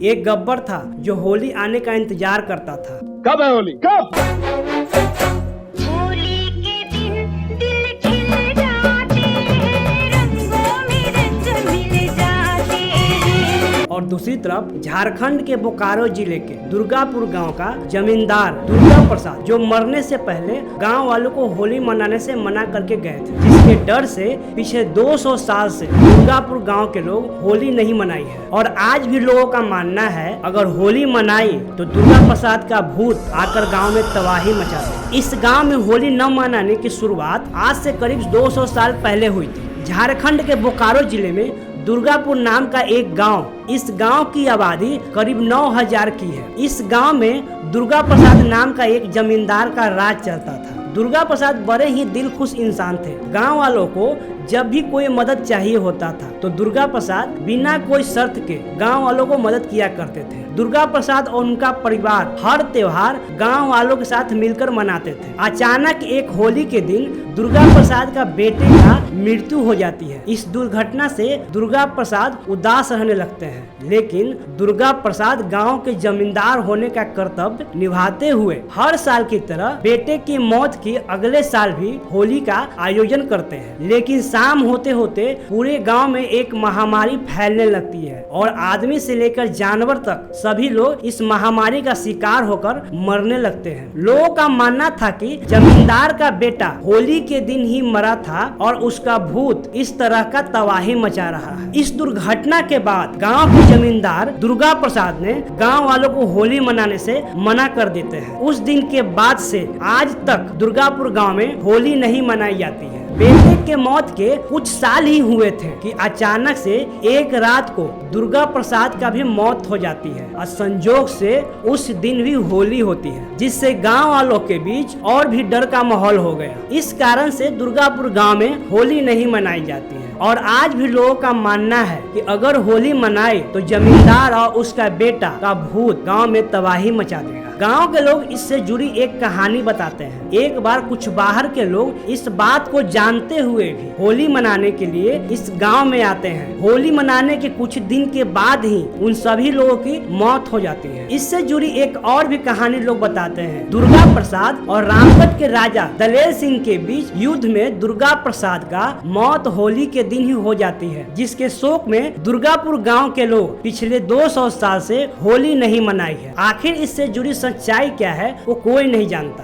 एक गब्बर था जो होली आने का इंतजार करता था। कब है होली? कब? होली के दिन दिल खिल जाते हैं, रंगों में रंग मिल जाते हैं। और दूसरी तरफ झारखंड के बोकारो जिले के दुर्गापुर गांव का जमींदार दुर्गा प्रसाद, जो मरने से पहले गांव वालों को होली मनाने से मना करके गए थे, जिसके डर से पिछले 200 साल से दुर्गापुर गांव के लोग होली नहीं मनाई है। और आज भी लोगों का मानना है अगर होली मनाई तो दुर्गा प्रसाद का भूत आकर गांव में तबाही मचा दे। इस गांव में होली न मनाने की शुरुआत आज से करीब 200 साल पहले हुई थी। झारखंड के बोकारो जिले में दुर्गापुर नाम का एक गांव, इस गांव की आबादी करीब 9000 की है। इस गांव में दुर्गा प्रसाद नाम का एक जमींदार का राज चलता था। दुर्गा प्रसाद बड़े ही दिल खुश इंसान थे। गांव वालों को जब भी कोई मदद चाहिए होता था तो दुर्गा प्रसाद बिना कोई शर्त के गांव वालों को मदद किया करते थे। दुर्गा प्रसाद और उनका परिवार हर त्योहार गांव वालों के साथ मिलकर मनाते थे। अचानक एक होली के दिन दुर्गा प्रसाद का बेटे का मृत्यु हो जाती है। इस दुर्घटना से दुर्गा प्रसाद उदास रहने लगते हैं, लेकिन दुर्गा प्रसाद गांव के जमींदार होने का कर्तव्य निभाते हुए हर साल की तरह बेटे की मौत की अगले साल भी होली का आयोजन करते हैं। लेकिन शाम होते होते पूरे गांव में एक महामारी फैलने लगती है और आदमी से लेकर जानवर तक सभी लोग इस महामारी का शिकार होकर मरने लगते हैं। लोगों का मानना था कि जमींदार का बेटा होली के दिन ही मरा था और उसका भूत इस तरह का तबाही मचा रहा है। इस दुर्घटना के बाद गांव के जमींदार दुर्गा प्रसाद ने गांव वालों को होली मनाने से मना कर देते हैं। उस दिन के बाद से आज तक दुर्गापुर गांव में होली नहीं मनाई जाती है। बेटे के मौत के कुछ साल ही हुए थे कि अचानक से एक रात को दुर्गा प्रसाद का भी मौत हो जाती है और संजोग से उस दिन भी होली होती है, जिससे गांव वालों के बीच और भी डर का माहौल हो गया। इस कारण से दुर्गापुर गांव में होली नहीं मनाई जाती है। और आज भी लोगों का मानना है कि अगर होली मनाए तो जमींदार और उसका बेटा का भूत गांव में तबाही मचा देगा। गांव के लोग इससे जुड़ी एक कहानी बताते हैं। एक बार कुछ बाहर के लोग इस बात को जानते हुए भी होली मनाने के लिए इस गांव में आते हैं। होली मनाने के कुछ दिन के बाद ही उन सभी लोगों की मौत हो जाती है। इससे जुड़ी एक और भी कहानी लोग बताते हैं। दुर्गा प्रसाद और रामगढ़ के राजा दलेर सिंह के बीच युद्ध में दुर्गा प्रसाद का मौत होली के दिन ही हो जाती है, जिसके शोक में दुर्गापुर गांव के लोग पिछले 200 साल से होली नहीं मनाई है। आखिर इससे जुड़ी सच्चाई क्या है वो कोई नहीं जानता।